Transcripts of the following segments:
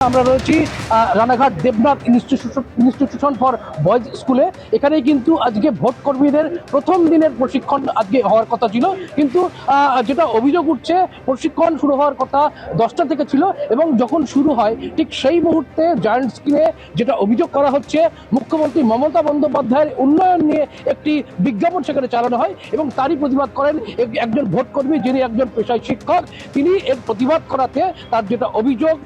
আমরা রয়েছি Ranaghat Debnath institution for boys স্কুলে। এখানেই কিন্তু আজকে ভোট কর্মীদের প্রথম দিনের প্রশিক্ষণ আজকে হওয়ার কথা ছিল, কিন্তু যেটা অভিযোগ উঠছে প্রশিক্ষণ শুরু হওয়ার কথা 10টা থেকে ছিল এবং যখন শুরু হয় ঠিক সেই মুহূর্তে জায়ান্ট স্ক্রিনে যেটা অভিযোগ করা হচ্ছে মুখ্যমন্ত্রী মমতা বন্দ্যোপাধ্যায়ের উন্নয়ন নিয়ে একটি বিজ্ঞাপন সেখানে চালানো হয় এবং তারই প্রতিবাদ করেন একজন ভোট কর্মী যিনি একজন পেশায় শিক্ষক। তিনি এর প্রতিবাদ করাতে তার যেটা অভিযোগ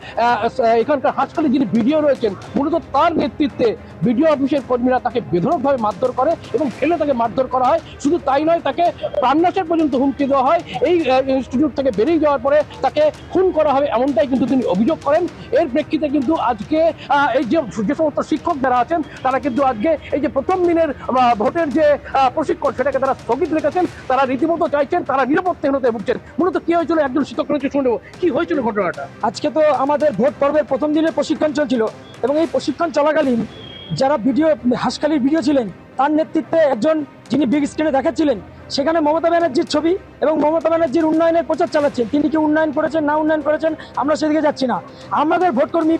এখানকার হাসখালি যিনি ভিডিও রয়েছেন মূলত তার নেতৃত্বে ভিডিও অফিসের কর্মীরা তাকে বেধড়কভাবে মারধর করে এবং ফেলে তাকে মারধর করা হয়। শুধু তাই নয়, তাকে প্রাণনাশের পর্যন্ত হুমকি দেওয়া হয়। এই ইনস্টিটিউট থেকে বেরিয়ে যাওয়ার পরে তাকে খুন করা হবে এমনটাই কিন্তু তিনি অভিযোগ করেন। এর প্রেক্ষিতে কিন্তু আজকে এই যে সমস্ত শিক্ষক যারা আছেন তারা কিন্তু আজকে এই যে প্রথম দিনের ভোটের যে প্রশিক্ষণ সেটাকে তারা স্থগিত রেখেছেন। তারা রীতিমতো চাইছেন, তারা নিরাপত্তাহীনতায় ভুগছেন। মূলত কি হয়েছিল একজন শিক্ষক রয়েছে, শুনে নেব কি হয়েছিল ঘটনাটা। আজকে তো আমাদের ভোট পর্বের প্রথম দিনের প্রশিক্ষণ চলছিল এবং এই প্রশিক্ষণ চলাকালীন যারা হাসখালির ভিডিও ছিলেন তার নেতৃত্বে একজন যিনি বিগ স্ক্রিনে দেখাচ্ছিলেন সেখানে মমতা ব্যানার্জির ছবি এবং মমতা ব্যানার্জির উন্নয়নের প্রচার চালাচ্ছেন। তিনি কি উন্নয়ন করেছেন না উন্নয়ন করেছেন আমরা সেদিকে যাচ্ছি না। আমাদের ভোটকর্মী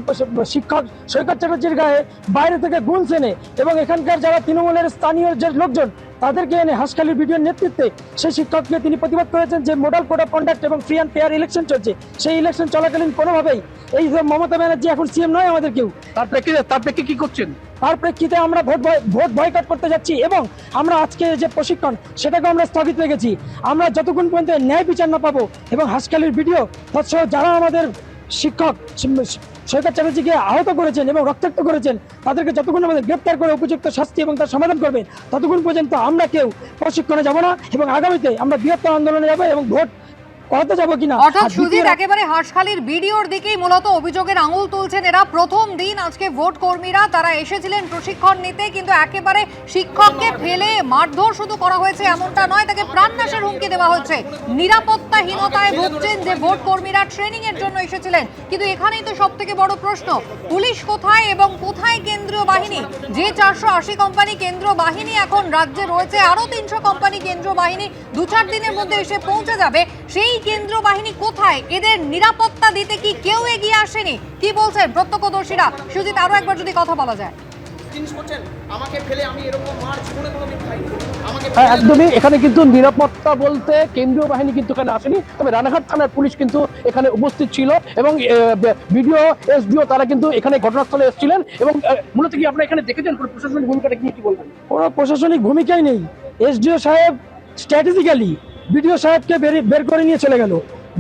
শিক্ষক সৈকত চ্যাটার্জির গায়ে বাইরে থেকে গুণ এনে এবং এখানকার যারা তৃণমূলের স্থানীয় যে লোকজন তাদেরকে এনে হাসখালির ভিডিওর নেতৃত্বে সেই শিক্ষককে তিনি প্রতিবাদ করেছেন যে মডেল কোড অফ কন্ডাক্ট এবং ফ্রি অ্যান্ড ফেয়ার ইলেকশন চলছে, সেই ইলেকশন চলাকালীন কোনোভাবেই এই যে মমতা ব্যানার্জি এখন সিএম নয় আমাদের কেউ। তার প্রেক্ষিতে কি করছেন? তার প্রেক্ষিতে আমরা ভোট বয়কট করতে যাচ্ছি এবং আমরা আজকে যে প্রশিক্ষণ সেটাকে আমরা স্থগিত রেখেছি। আমরা যতক্ষণ পর্যন্ত ন্যায় বিচার না পাবো এবং হাসখালির ভিডিও তৎসহ যারা আমাদের শিক্ষক সৈকত চ্যাটার্জিকে আহত করেছেন এবং রক্তাক্ত করেছেন তাদেরকে যতক্ষণ আমাদের গ্রেপ্তার করে উপযুক্ত শাস্তি এবং তার সমাধান করবেন ততক্ষণ পর্যন্ত আমরা কেউ প্রশিক্ষণে যাব না এবং আগামীতে আমরা বৃহত্তর আন্দোলনে যাবো এবং ভোট করাতে যাবো কিনা। অর্থাৎ সুজিত একেবারে হাসখালির ভিডিওর দিকেই মূলত অভিযোগের আঙুল তুলছেন এরা। প্রথম দিন আজকে ভোট কর্মীরা তারা এসেছিলেন প্রশিক্ষণ নিতে, কিন্তু একেবারে শিক্ষককে ফেলে মারধর শুধু করা হয়েছে এমনটা নয়, তাকে প্রাণনাশের হুমকি দেওয়া হচ্ছে। নিরাপত্তাহীনতায় ভুগছেন যে ভোট কর্মীরা ট্রেনিং এর জন্য এসেছিলেন। কিন্তু এখানেই তো সব থেকে বড় প্রশ্ন, পুলিশ কোথায় এবং কোথায় কেন্দ্রীয় বাহিনী? যে 480 কোম্পানি কেন্দ্রীয় বাহিনী এখন রাজ্যে রয়েছে, আরো 300 কোম্পানি কেন্দ্রীয় বাহিনী 2-4 দিনের মধ্যে এসে পৌঁছে যাবে। সেই কেন্দ্র বাহিনী কোথায়? এদের নিরাপত্তা দিতে কি কেউ এগিয়ে আসেনি? কি বলছেন প্রত্যক্ষদর্শীরা? সুজিত আরো একবার যদি কথা বলা যায়। একদমই, এখানে কিন্তু নিরাপত্তা বলতে কেন্দ্রীয় বাহিনী কিন্তু এখানে আসেনি, তবে রানাঘাট থানার পুলিশ কিন্তু এখানে উপস্থিত ছিল এবং বিডিও এসডিও তারা কিন্তু এখানে ঘটনাস্থলে এসেছিলেন। এবং মূলত কি আপনারা এখানে দেখেছেন প্রশাসনিক ভূমিকাটা কি বলবেন? কোনো প্রশাসনিক ভূমিকাই নেই। এসডিও সাহেব স্ট্র্যাটেজিক্যালি বিডিও সাহেবকে বের করে নিয়ে চলে গেল।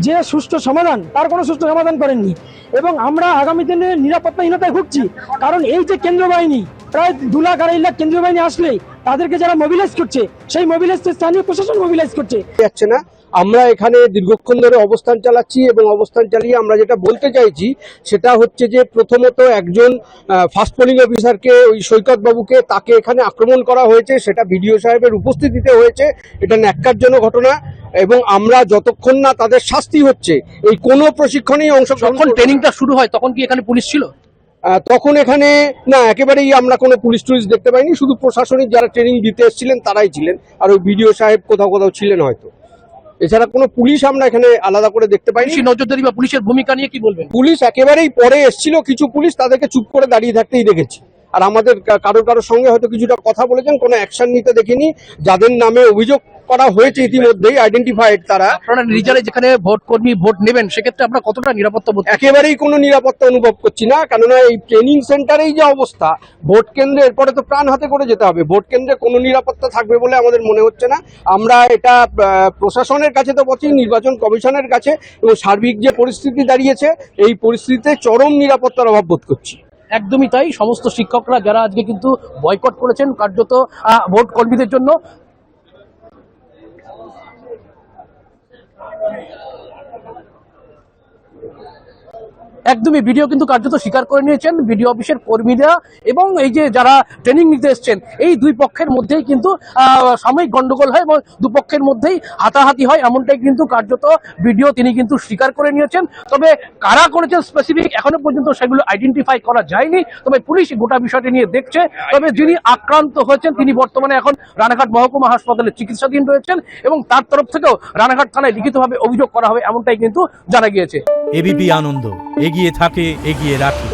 যে সুষ্ঠু সমাধান তার কোনো সুষ্ঠু সমাধান করেননি এবং আমরা আগামী দিনে নিরাপত্তাহীনতায় ভুগছি। কারণ এই যে কেন্দ্রীয় বাহিনী প্রায় 2-2.5 লাখ কেন্দ্রীয় বাহিনী আসলেই তাদেরকে যারা মোবিলাইজ করছে সেই মোবিলাইজকে স্থানীয় প্রশাসন মোবিলাইজ করছে যাচ্ছে না। আমরা এখানে দীর্ঘক্ষণ ধরে অবস্থান চালাচ্ছি এবং অবস্থান চালিয়ে আমরা যেটা বলতে চাইছি সেটা হচ্ছে যে প্রথমত একজন ফার্স্ট পোলিং অফিসারকে ওই সৈকত বাবুকে তাকে এখানে আক্রমণ করা হয়েছে, সেটা বিডিও সাহেবের উপস্থিতিতে হয়েছে। এটা ন্যাক্কারজনক ঘটনা এবং আমরা যতক্ষণ না তাদের শাস্তি হচ্ছে এই কোনো প্রশিক্ষণেই যখন ট্রেনিংটা শুরু হয় তখন কি এখানে পুলিশ ছিল? তখন এখানে না, একেবারেই আমরা কোনো পুলিশ টুলিশ দেখতে পাইনি। শুধু প্রশাসনিক যারা ট্রেনিং দিতে এসেছিলেন তারাই ছিলেন, আর ওই বিডিও সাহেব কোথাও কোথাও ছিলেন হয়তো। এছাড়া কোনো পুলিশ আমরা এখানে আলাদা করে দেখতে পাইনি। নজরদারি বা পুলিশের ভূমিকা নিয়ে কি বলবেন? পুলিশ একেবারেই পরে এসেছিল কিছু পুলিশ, তাদেরকে চুপ করে দাঁড়িয়ে থাকতেই দেখেছি। আর আমাদের কারোর সঙ্গে হয়তো কিছুটা কথা বলেছেন, কোনো অ্যাকশন নিতে দেখিনি। যাদের নামে অভিযোগ করা হয়েছে ইতিমধ্যেই আইডেন্টিফাইড তারা। আপনারা নিজেরা যেখানে ভোট কর্মী ভোট নেবেন সেক্ষেত্রে আপনারা কতটা নিরাপত্তা বোধ? একেবারেই কোনো নিরাপত্তা অনুভব করছি না, কেননা এই ট্রেনিং সেন্টারেই যে অবস্থা, ভোট কেন্দ্রে এরপরে তো প্রাণ হাতে করে যেতে হবে। ভোট কেন্দ্রে কোনো নিরাপত্তা থাকবে বলে আমাদের মনে হচ্ছে না। আমরা এটা প্রশাসনের কাছে তো বলছি, নির্বাচন কমিশনের কাছে এবং সার্বিক যে পরিস্থিতি দাঁড়িয়েছে এই পরিস্থিতিতে চরম নিরাপত্তার অভাব বোধ করছি। একদমই তাই। সমস্ত শিক্ষকরা যারা আজকে কিন্তু বয়কট করেছেন কার্যত ভোট কর্মীদের জন্য, একদমই ভিডিও কিন্তু কার্যত স্বীকার করে নিয়েছেন ভিডিও অফিসের কর্মীরা এবং এই যে যারা ট্রেনিং নিতে এসছেন। এই দুই পক্ষের মধ্যেই কিন্তু সাময়িক গন্ডগোল হয় এবং দুপক্ষের মধ্যেই হাতাহাতি হয়, এমনটাই কিন্তু কার্যত ভিডিও তিনি কিন্তু স্বীকার করে নিয়েছেন। তবে কারা করেছেন স্পেসিফিক এখনো পর্যন্ত সেগুলো আইডেন্টিফাই করা যায়নি, তবে পুলিশ গোটা বিষয়টি নিয়ে দেখছে। তবে যিনি আক্রান্ত হয়েছেন তিনি বর্তমানে এখন রানাঘাট মহকুমা হাসপাতালে চিকিৎসাধীন রয়েছেন এবং তার তরফ থেকেও রানাঘাট থানায় লিখিতভাবে অভিযোগ করা হবে এমনটাই কিন্তু জানা গিয়েছে। এবিপি আনন্দ এগিয়ে থাকে, এগিয়ে রাখে।